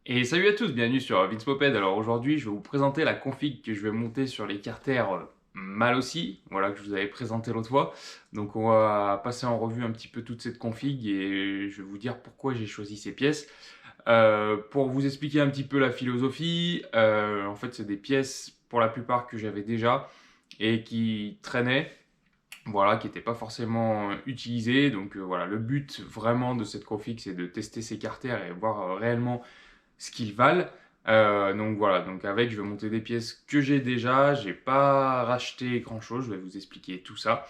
Et salut à tous, bienvenue sur Vince Moped. Alors aujourd'hui, je vais vous présenter la config que je vais monter sur les carters mal aussi, voilà, que je vous avais présenté l'autre fois. Donc on va passer en revue un petit peu toute cette config et je vais vous dire pourquoi j'ai choisi ces pièces. Pour vous expliquer un petit peu la philosophie, en fait c'est des pièces pour la plupart que j'avais déjà et qui traînaient, voilà, qui n'étaient pas forcément utilisées. Donc voilà, le but vraiment de cette config, c'est de tester ces carters et voir réellement ce qu'ils valent. Donc voilà, donc avec je vais monter des pièces que j'ai déjà, j'ai pas racheté grand chose, je vais vous expliquer tout ça.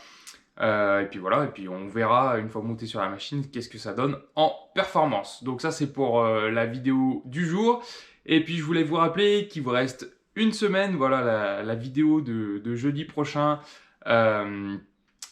Et puis voilà, et puis on verra une fois monté sur la machine qu'est-ce que ça donne en performance. Donc ça c'est pour la vidéo du jour. Et puis je voulais vous rappeler qu'il vous reste une semaine, voilà la vidéo de jeudi prochain. euh,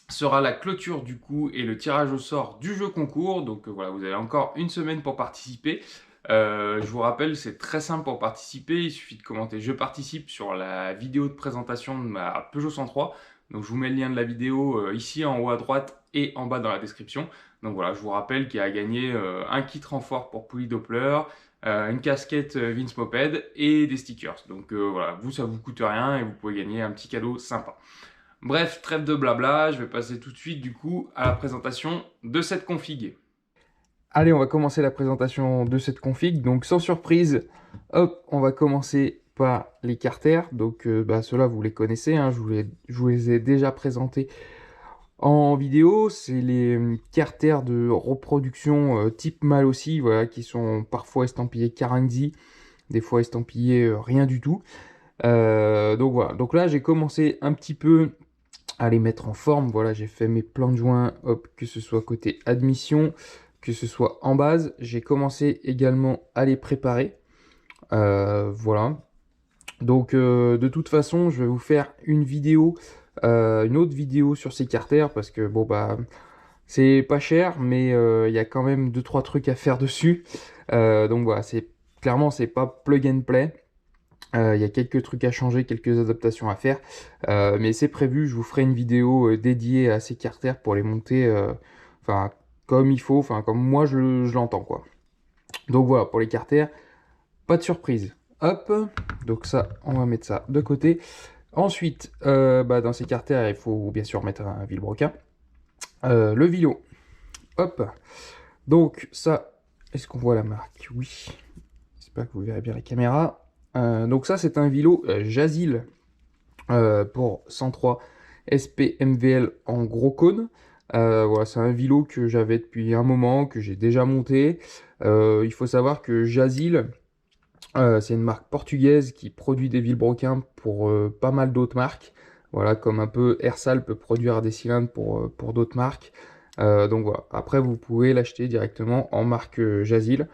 sera la clôture du coup et le tirage au sort du jeu concours. Donc voilà, vous avez encore une semaine pour participer. Je vous rappelle, c'est très simple pour participer. Il suffit de commenter "Je participe" sur la vidéo de présentation de ma Peugeot 103. Donc je vous mets le lien de la vidéo ici en haut à droite et en bas dans la description. Donc voilà, je vous rappelle qu'il y a à gagner un kit renfort pour Pouilly Doppler, une casquette Vince Moped et des stickers. Donc voilà, vous ça vous coûte rien et vous pouvez gagner un petit cadeau sympa. Bref, trêve de blabla, je vais passer tout de suite du coup à la présentation de cette config. Allez, on va commencer la présentation de cette config. Donc sans surprise, hop, on va commencer par les carters. Donc ceux-là, vous les connaissez, hein, je vous les ai déjà présentés en vidéo. C'est les carters de reproduction type mâle aussi, voilà, qui sont parfois estampillés Carenzi, des fois estampillés rien du tout. Donc voilà, donc là j'ai commencé un petit peu à les mettre en forme. Voilà, j'ai fait mes plans de joint, hop, que ce soit côté admission, que ce soit en base. J'ai commencé également à les préparer. Voilà. Donc de toute façon, je vais vous faire une vidéo, une autre vidéo sur ces carters parce que bon bah c'est pas cher, mais il y a quand même deux trois trucs à faire dessus. Donc voilà, c'est clairement c'est pas plug and play. Il y a quelques trucs à changer, quelques adaptations à faire, mais c'est prévu. Je vous ferai une vidéo dédiée à ces carters pour les monter, enfin comme il faut, enfin comme moi je l'entends quoi. Donc voilà pour les carters, pas de surprise. Hop, donc ça, on va mettre ça de côté. Ensuite, dans ces carters, il faut bien sûr mettre un vilebrequin. Le vilo, hop. Donc ça, est-ce qu'on voit la marque? Oui. J'espère que vous verrez bien la caméra. Donc ça, c'est un vilo Jazil pour 103 SPMVL en gros cône. Voilà, c'est un vilo que j'avais depuis un moment, que j'ai déjà monté. Il faut savoir que Jazil, c'est une marque portugaise qui produit des vilebrequins pour pas mal d'autres marques. Voilà, comme un peu Ersal peut produire des cylindres pour d'autres marques. Donc voilà, après vous pouvez l'acheter directement en marque Jazil.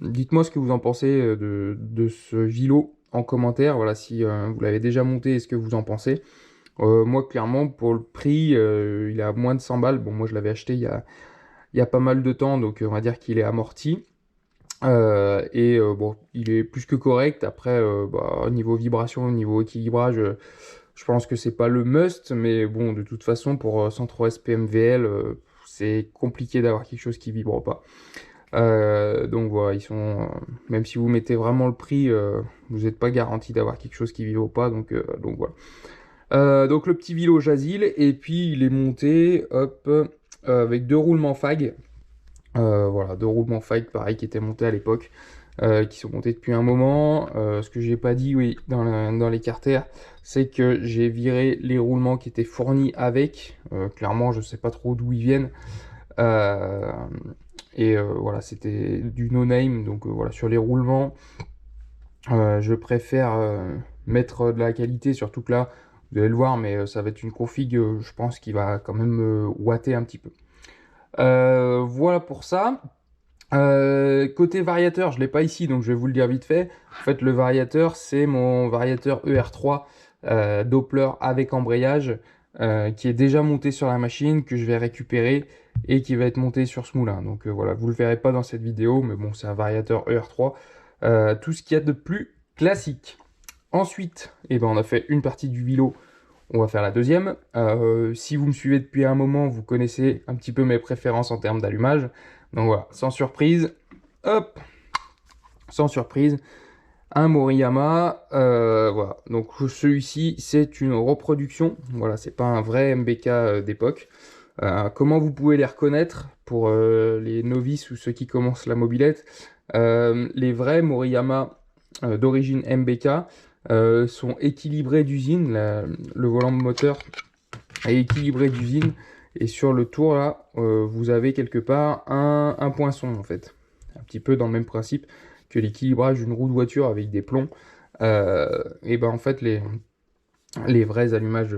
Dites-moi ce que vous en pensez de ce vilo en commentaire. Voilà, si vous l'avez déjà monté, est-ce que vous en pensez? Moi, clairement, pour le prix, il est à moins de 100 balles. Bon, moi, je l'avais acheté il y a pas mal de temps, donc on va dire qu'il est amorti. Bon, il est plus que correct. Après, au niveau vibration, au niveau équilibrage, je pense que c'est pas le must, mais bon, de toute façon, pour 103 SPMVL, c'est compliqué d'avoir quelque chose qui vibre pas. Donc voilà, même si vous mettez vraiment le prix, vous n'êtes pas garanti d'avoir quelque chose qui vibre pas. Donc voilà. Donc le petit vilo Jazil, et puis il est monté, hop, avec deux roulements fag. Voilà, deux roulements fag, pareil, qui étaient montés à l'époque, qui sont montés depuis un moment. Ce que j'ai pas dit, oui, dans les carters, c'est que j'ai viré les roulements qui étaient fournis avec. Clairement, je sais pas trop d'où ils viennent. Euh, voilà, c'était du no-name. Donc voilà, sur les roulements, je préfère mettre de la qualité, surtout que là, vous allez le voir, mais ça va être une config, je pense, qui va quand même watter un petit peu. Voilà pour ça. Côté variateur, je ne l'ai pas ici, donc je vais vous le dire vite fait. En fait, le variateur, c'est mon variateur ER3 Doppler avec embrayage qui est déjà monté sur la machine, que je vais récupérer et qui va être monté sur ce moulin. Donc voilà, vous ne le verrez pas dans cette vidéo, mais bon, c'est un variateur ER3. Tout ce qu'il y a de plus classique. Ensuite, on a fait une partie du vilo. On va faire la deuxième. Si vous me suivez depuis un moment, vous connaissez un petit peu mes préférences en termes d'allumage. Donc voilà, sans surprise, hop, sans surprise, un Moriyama. Voilà, donc celui-ci, c'est une reproduction. Voilà, c'est pas un vrai MBK d'époque. Comment vous pouvez les reconnaître pour les novices ou ceux qui commencent la mobilette? Les vrais Moriyama d'origine MBK sont équilibrés d'usine. Le volant moteur est équilibré d'usine. Et sur le tour, là, vous avez quelque part un poinçon, en fait. Un petit peu dans le même principe que l'équilibrage d'une roue de voiture avec des plombs. Et ben en fait, les vrais allumages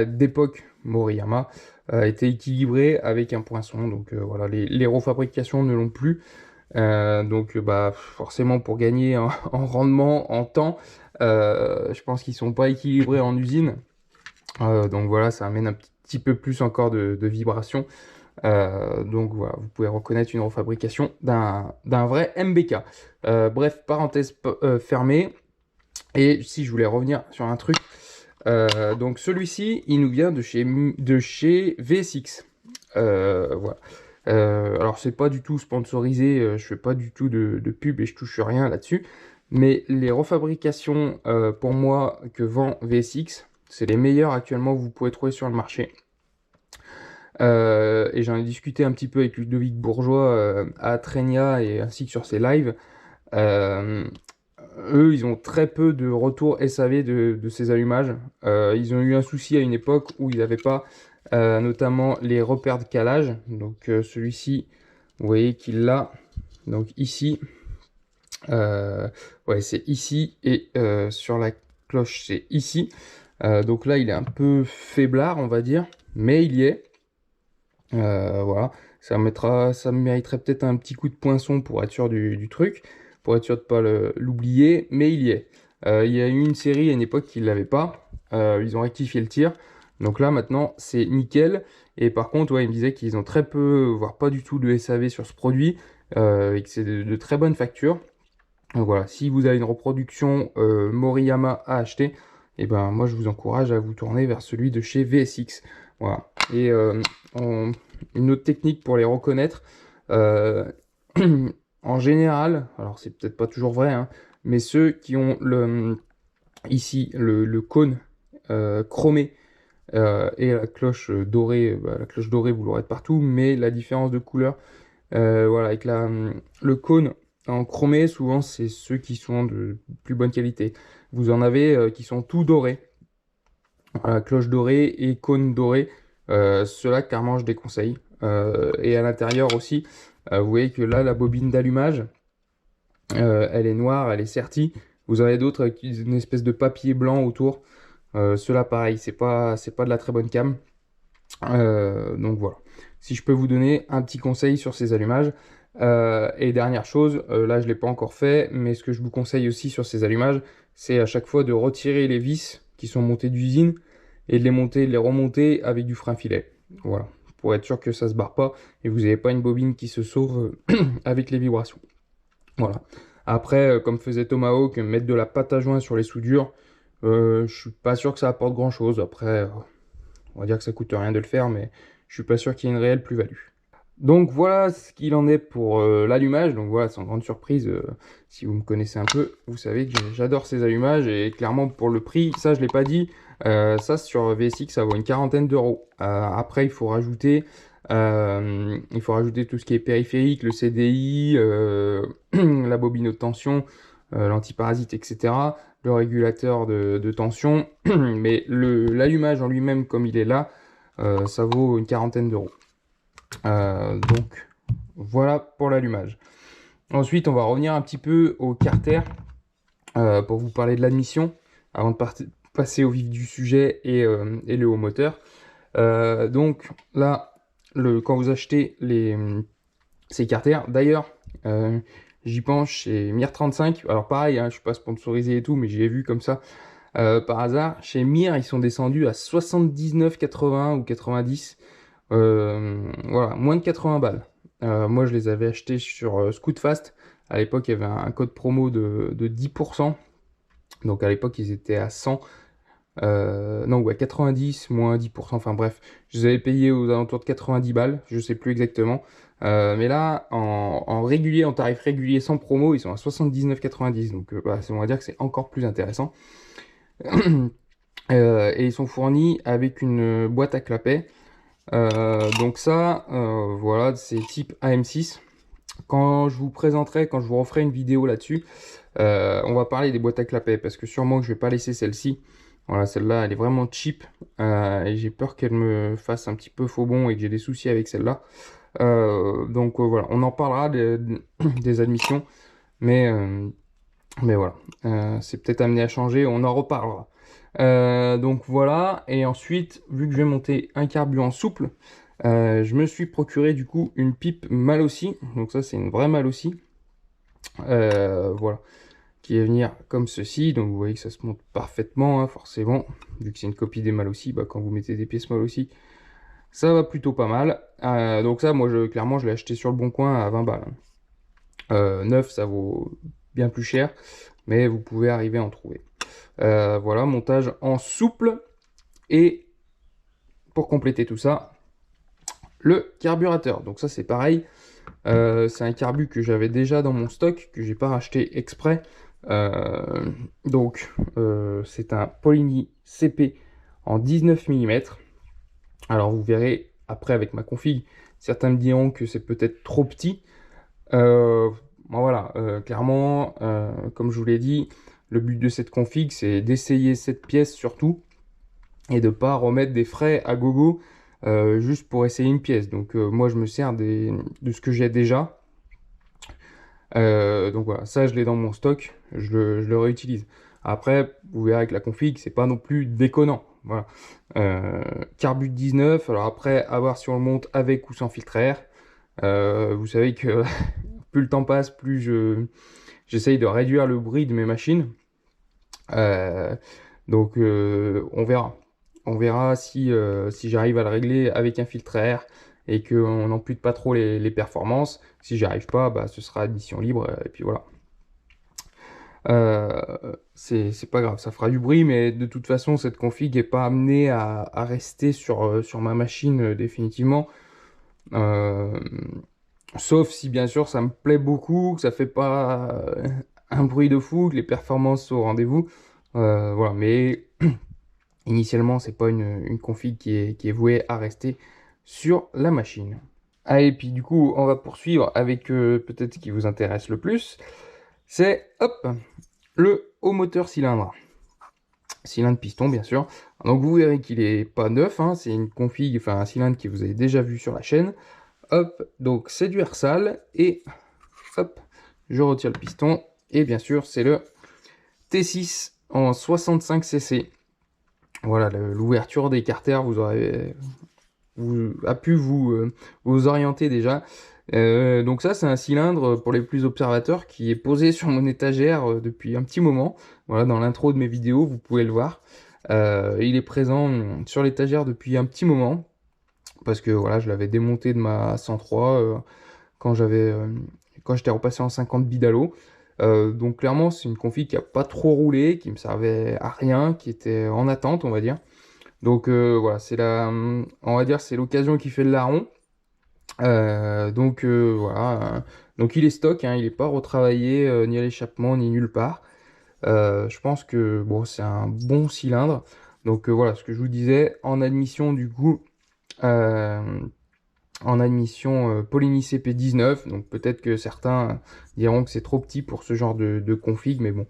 d'époque Moriyama étaient équilibrés avec un poinçon. Donc voilà, les refabrications ne l'ont plus. Donc bah, forcément, pour gagner en rendement, en temps, je pense qu'ils sont pas équilibrés en usine. Donc voilà, ça amène un petit peu plus encore de vibration. Donc voilà, vous pouvez reconnaître une refabrication d'un vrai MBK. Bref, parenthèse fermée. Et si je voulais revenir sur un truc, donc celui-ci, il nous vient de chez VSX. Voilà. Alors c'est pas du tout sponsorisé, je fais pas du tout de pub et je touche rien là-dessus. Mais les refabrications pour moi que vend VSX, c'est les meilleures actuellement que vous pouvez trouver sur le marché. Et j'en ai discuté un petit peu avec Ludovic Bourgeois à Trenia et ainsi que sur ses lives. Euh, Eux, ils ont très peu de retours SAV de ces allumages. Ils ont eu un souci à une époque où ils n'avaient pas notamment les repères de calage. Donc celui-ci, vous voyez qu'il l'a. Donc ici, ouais, c'est ici et sur la cloche, c'est ici. Donc là, il est un peu faiblard, on va dire, mais il y est. Voilà, ça mériterait peut-être un petit coup de poinçon pour être sûr du truc, pour être sûr de pas l'oublier, mais il y est. Il y a eu une série à une époque qui ne l'avait pas. Ils ont rectifié le tir. Donc là maintenant c'est nickel. Et par contre, ouais, ils me disaient qu'ils ont très peu, voire pas du tout de SAV sur ce produit, et que c'est de très bonnes factures. Donc voilà, si vous avez une reproduction Moriyama à acheter, et ben moi je vous encourage à vous tourner vers celui de chez VSX. Voilà. Et en- une autre technique pour les reconnaître, euh, en général, alors c'est peut-être pas toujours vrai, hein, mais ceux qui ont ici le cône chromé et la cloche dorée, bah, la cloche dorée vous l'aurez de partout, mais la différence de couleur, voilà, avec le cône en chromé, souvent c'est ceux qui sont de plus bonne qualité. Vous en avez qui sont tout dorés. Voilà, cloche dorée et cône doré. Ceux-là, carrément, je déconseille. Et à l'intérieur aussi, vous voyez que là, la bobine d'allumage, elle est noire, elle est sertie. Vous en avez d'autres avec une espèce de papier blanc autour. Ceux-là, pareil, c'est pas de la très bonne cam. Donc voilà. Si je peux vous donner un petit conseil sur ces allumages. Et dernière chose, là je ne l'ai pas encore fait, mais ce que je vous conseille aussi sur ces allumages, c'est à chaque fois de retirer les vis qui sont montées d'usine et de les monter, de les remonter avec du frein filet. Voilà. Pour être sûr que ça ne se barre pas et vous n'avez pas une bobine qui se sauve avec les vibrations. Voilà. Après, comme faisait Tomahawk, mettre de la pâte à joint sur les soudures, je suis pas sûr que ça apporte grand chose. Après, on va dire que ça coûte rien de le faire, mais je suis pas sûr qu'il y ait une réelle plus-value. Donc voilà ce qu'il en est pour l'allumage. Donc voilà, sans grande surprise, si vous me connaissez un peu, vous savez que j'adore ces allumages. Et clairement pour le prix, ça je l'ai pas dit, ça sur VSX ça vaut une quarantaine d'euros. Après il faut rajouter tout ce qui est périphérique, le CDI, la bobine haute tension, l'antiparasite, etc. Le régulateur de tension. Mais l'allumage en lui-même comme il est là, ça vaut une quarantaine d'euros. Donc voilà pour l'allumage. Ensuite, on va revenir un petit peu au carter pour vous parler de l'admission avant de passer au vif du sujet et le haut moteur. Donc là, quand vous achetez ces carters, d'ailleurs, j'y pense chez Mir35. Alors pareil, hein, je suis pas sponsorisé et tout, mais j'ai vu comme ça par hasard. Chez Mir, ils sont descendus à 79,80 ou 90. Voilà, moins de 80 balles. Moi, je les avais achetés sur Scootfast. À l'époque, il y avait un code promo de 10%. Donc à l'époque, ils étaient à 100. Non, ou à 90, moins 10%. Enfin bref, je les avais payés aux alentours de 90 balles. Je sais plus exactement. Mais là, en régulier, en tarif régulier sans promo, ils sont à 79,90. Donc on va dire que c'est encore plus intéressant. Et ils sont fournis avec une boîte à clapet. Donc ça, voilà, c'est type AM6. Quand je vous présenterai, quand je vous referai une vidéo là-dessus, on va parler des boîtes à clapet parce que sûrement que je vais pas laisser celle-ci. Voilà, celle-là, elle est vraiment cheap et j'ai peur qu'elle me fasse un petit peu faux bond et que j'ai des soucis avec celle-là. Donc voilà, on en parlera des admissions, mais, euh, mais voilà, c'est peut-être amené à changer, on en reparlera. Donc voilà, et ensuite, vu que je vais monter un carburant souple, je me suis procuré du coup une pipe Malossi. Donc ça, c'est une vraie Malossi. Voilà, qui va venir comme ceci. Donc vous voyez que ça se monte parfaitement, hein, forcément. Vu que c'est une copie des Malossi, bah, quand vous mettez des pièces Malossi, ça va plutôt pas mal. Donc ça, moi, clairement, je l'ai acheté sur le Bon Coin à 20 balles. Neuf, ça vaut bien plus cher, mais vous pouvez arriver à en trouver. Voilà, montage en souple. Et pour compléter tout ça, le carburateur. Donc ça, c'est pareil. C'est un carbu que j'avais déjà dans mon stock, que j'ai pas racheté exprès. C'est un Polini CP en 19 mm. Alors vous verrez après avec ma config, certains me diront que c'est peut-être trop petit. Bon, voilà, clairement, comme je vous l'ai dit, le but de cette config, c'est d'essayer cette pièce surtout et de pas remettre des frais à gogo juste pour essayer une pièce. Donc moi, je me sers de ce que j'ai déjà. Donc voilà, ça je l'ai dans mon stock, je le réutilise. Après, vous verrez avec la config, c'est pas non plus déconnant. Voilà. Carbut 19, alors après, à voir si on le monte avec ou sans filtre à air. Vous savez que plus le temps passe, plus j'essaye de réduire le bruit de mes machines. On verra. On verra si j'arrive à le régler avec un filtre à air et qu'on n'ampute pas trop les performances. Si j'y arrive pas, bah, ce sera admission libre et puis voilà. C'est pas grave, ça fera du bruit, mais de toute façon, cette config n'est pas amenée à rester sur ma machine définitivement. Sauf si bien sûr ça me plaît beaucoup, que ça fait pas un bruit de fou, que les performances sont au rendez-vous. Voilà, mais initialement, c'est pas une config qui est vouée à rester sur la machine. Ah, et puis du coup, on va poursuivre avec peut-être ce qui vous intéresse le plus. C'est, hop, le haut moteur cylindre. Cylindre piston, bien sûr. Donc vous verrez qu'il est pas neuf, hein, c'est une config, enfin un cylindre que vous avez déjà vu sur la chaîne. Hop, donc c'est du Ersal, et hop, je retire le piston. Et bien sûr, c'est le T6 en 65 cc. Voilà, l'ouverture des carters a pu vous orienter déjà. Donc ça, c'est un cylindre pour les plus observateurs qui est posé sur mon étagère depuis un petit moment. Voilà, dans l'intro de mes vidéos, vous pouvez le voir. Il est présent sur l'étagère depuis un petit moment parce que voilà, je l'avais démonté de ma 103 quand j'étais repassé en 50 bidalo. Donc clairement, c'est une config qui a pas trop roulé, qui me servait à rien, qui était en attente, on va dire. Donc voilà, on va dire, c'est l'occasion qui fait le larron. Voilà. Donc il est stock, hein, il n'est pas retravaillé ni à l'échappement ni nulle part. Je pense que bon, c'est un bon cylindre. Donc voilà, ce que je vous disais, en admission du coup, en admission Polini CP19. Donc peut-être que certains diront que c'est trop petit pour ce genre de config, mais bon,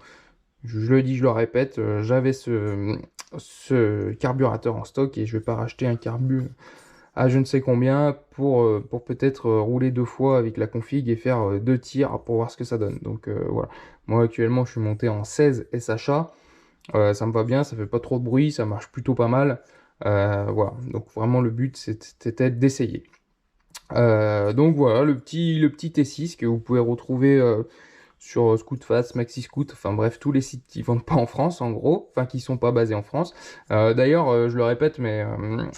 je le dis, je le répète, j'avais ce carburateur en stock et je vais pas racheter un carbu à je ne sais combien pour peut-être rouler deux fois avec la config et faire deux tirs pour voir ce que ça donne. Donc voilà, moi actuellement je suis monté en 16 SHA, ça me va bien, ça fait pas trop de bruit, ça marche plutôt pas mal. Voilà, donc vraiment le but c'était d'essayer. Donc voilà, le petit T6 que vous pouvez retrouver sur Scootfast, Maxi Scoot, enfin bref, tous les sites qui vendent pas en France, en gros, enfin qui sont pas basés en France. D'ailleurs, je le répète, mais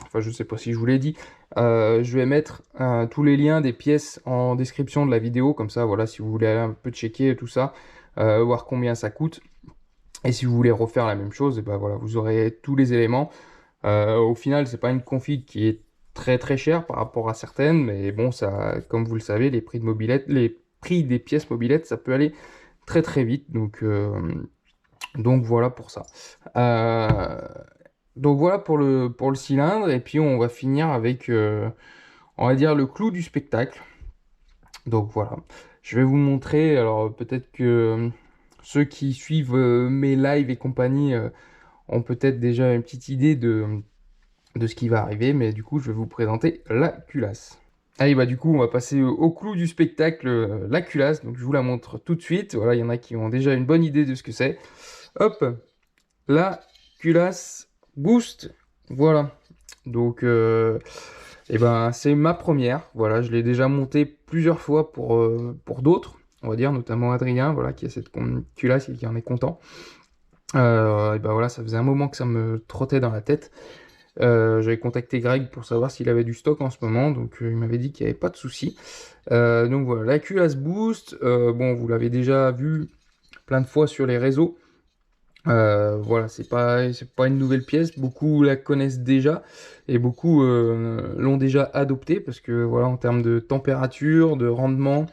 enfin je sais pas si je vous l'ai dit, je vais mettre tous les liens des pièces en description de la vidéo, comme ça, voilà, si vous voulez aller un peu checker tout ça, voir combien ça coûte. Et si vous voulez refaire la même chose, et ben voilà, vous aurez tous les éléments. Au final, c'est pas une config qui est très très cher par rapport à certaines, mais bon, ça, comme vous le savez, les prix de mobilette, les prix des pièces mobilettes, ça peut aller très très vite, donc voilà pour ça. Euh, donc voilà pour le cylindre, et puis on va finir avec, on va dire, le clou du spectacle. Donc voilà, je vais vous montrer, alors peut-être que ceux qui suivent mes lives et compagnie ont peut-être déjà une petite idée de ce qui va arriver, mais du coup je vais vous présenter la culasse. Allez, bah du coup on va passer au clou du spectacle, la culasse, donc je vous la montre tout de suite. Voilà, il y en a qui ont déjà une bonne idée de ce que c'est. Hop, la culasse boost, voilà. Donc et ben c'est ma première, voilà, je l'ai déjà montée plusieurs fois pour d'autres, on va dire, notamment Adrien, voilà, qui a cette culasse et qui en est content. Et ben voilà, ça faisait un moment que ça me trottait dans la tête. J'avais contacté Greg pour savoir s'il avait du stock en ce moment, donc il m'avait dit qu'il n'y avait pas de souci. Donc voilà, la culasse boost, bon, vous l'avez déjà vu plein de fois sur les réseaux. Voilà, c'est pas une nouvelle pièce, beaucoup la connaissent déjà et beaucoup l'ont déjà adoptée parce que voilà, en termes de température, de rendement,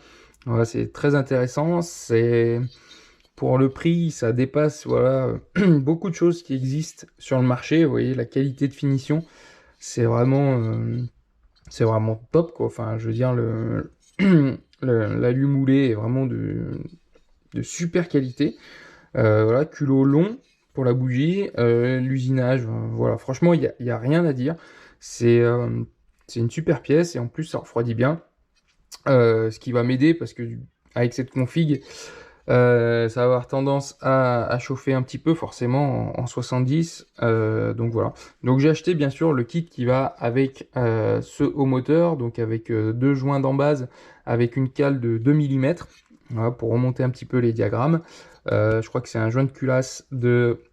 voilà, c'est très intéressant. C'est pour le prix, ça dépasse voilà beaucoup de choses qui existent sur le marché. Vous voyez, la qualité de finition, c'est c'est vraiment top quoi. Enfin, je veux dire l'alu moulé est vraiment de super qualité. Voilà, culot long pour la bougie, l'usinage, voilà, franchement, il y a rien à dire. C'est une super pièce et en plus, ça refroidit bien. Ce qui va m'aider parce que avec cette config, ça va avoir tendance à chauffer un petit peu, forcément, en 70. Donc voilà. Donc j'ai acheté bien sûr le kit qui va avec ce haut moteur, donc avec deux joints d'embase, avec une cale de 2 mm. Voilà, pour remonter un petit peu les diagrammes. Je crois que c'est un joint de culasse de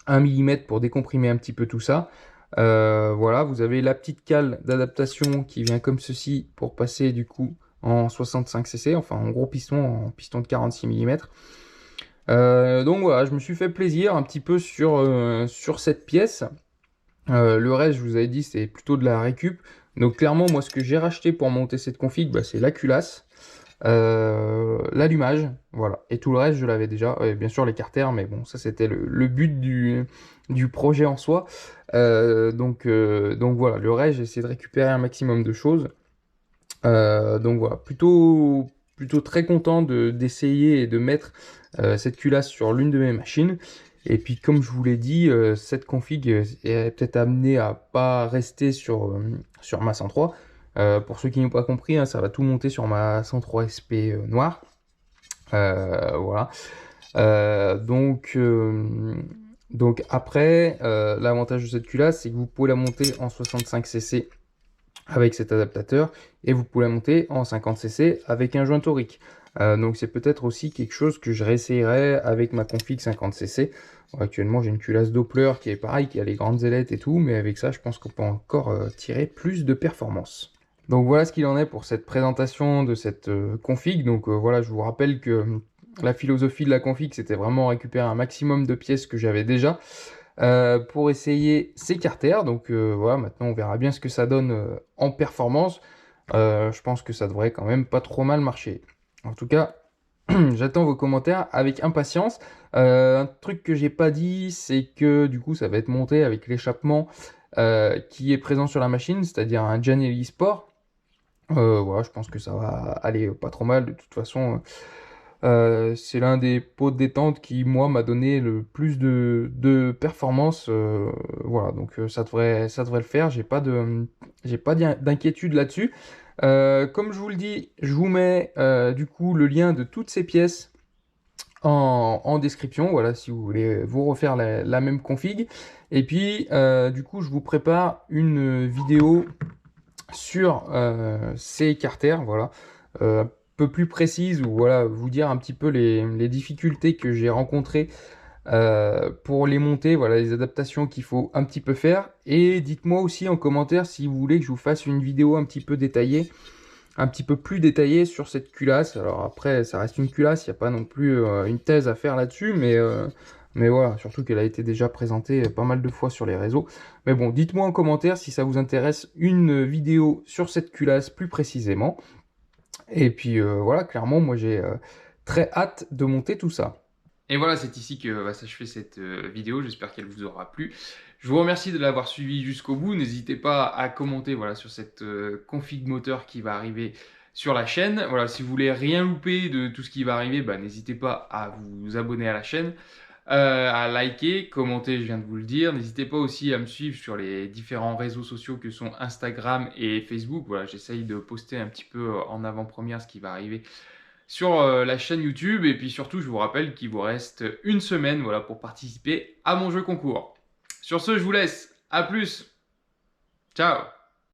1 mm pour décomprimer un petit peu tout ça. Voilà, vous avez la petite cale d'adaptation qui vient comme ceci pour passer du coup en 65 cc, enfin en gros piston, en piston de 46 mm. Donc voilà, je me suis fait plaisir un petit peu sur cette pièce. Le reste, je vous avais dit, c'est plutôt de la récup. Donc clairement, moi, ce que j'ai racheté pour monter cette config, bah, c'est la culasse. L'allumage, voilà. Et tout le reste, je l'avais déjà. Bien sûr, les carters, mais bon, ça c'était le but du projet en soi. Donc voilà, le reste, j'ai essayé de récupérer un maximum de choses. Donc voilà, plutôt très content d'essayer et de mettre cette culasse sur l'une de mes machines. Et puis comme je vous l'ai dit, cette config est peut-être amenée à pas rester sur ma 103. Pour ceux qui n'ont pas compris, hein, ça va tout monter sur ma 103 SP noire. Voilà. Donc après, l'avantage de cette culasse, c'est que vous pouvez la monter en 65 cc avec cet adaptateur et vous pouvez la monter en 50 cc avec un joint torique. Donc c'est peut-être aussi quelque chose que je réessayerai avec ma config 50 cc. Bon, actuellement j'ai une culasse Doppler qui est pareil, qui a les grandes ailettes et tout, mais avec ça je pense qu'on peut encore tirer plus de performance. Donc voilà ce qu'il en est pour cette présentation de cette config. Donc voilà, je vous rappelle que la philosophie de la config, c'était vraiment récupérer un maximum de pièces que j'avais déjà pour essayer ces carters. Donc voilà, maintenant on verra bien ce que ça donne en performance. Je pense que ça devrait quand même pas trop mal marcher. En tout cas, j'attends vos commentaires avec impatience. Un truc que j'ai pas dit, c'est que du coup ça va être monté avec l'échappement qui est présent sur la machine, c'est-à-dire un Janelli Sport. Voilà, je pense que ça va aller pas trop mal. De toute façon, c'est l'un des pots de détente qui, moi, m'a donné le plus de performance. Voilà, donc ça devrait le faire. J'ai pas d'inquiétude là-dessus. Comme je vous le dis, je vous mets du coup le lien de toutes ces pièces en description. Voilà, si vous voulez vous refaire la même config. Et puis, du coup, je vous prépare une vidéo sur ces carters, voilà, un peu plus précise, ou voilà, vous dire un petit peu les difficultés que j'ai rencontrées pour les monter, voilà, les adaptations qu'il faut un petit peu faire. Et dites-moi aussi en commentaire si vous voulez que je vous fasse une vidéo un petit peu détaillée, un petit peu plus détaillée sur cette culasse. Alors après, ça reste une culasse, il n'y a pas non plus une thèse à faire là-dessus, mais Mais voilà, surtout qu'elle a été déjà présentée pas mal de fois sur les réseaux. Mais bon, dites-moi en commentaire si ça vous intéresse une vidéo sur cette culasse plus précisément. Et puis voilà, clairement, moi j'ai très hâte de monter tout ça. Et voilà, c'est ici que va s'achever cette vidéo. J'espère qu'elle vous aura plu. Je vous remercie de l'avoir suivi jusqu'au bout. N'hésitez pas à commenter voilà, sur cette config moteur qui va arriver sur la chaîne. Voilà, si vous voulez rien louper de tout ce qui va arriver, bah, n'hésitez pas à vous abonner à la chaîne, à liker, commenter, je viens de vous le dire. N'hésitez pas aussi à me suivre sur les différents réseaux sociaux que sont Instagram et Facebook. Voilà, j'essaye de poster un petit peu en avant-première ce qui va arriver sur la chaîne YouTube. Et puis surtout, je vous rappelle qu'il vous reste une semaine voilà, pour participer à mon jeu concours. Sur ce, je vous laisse. À plus. Ciao.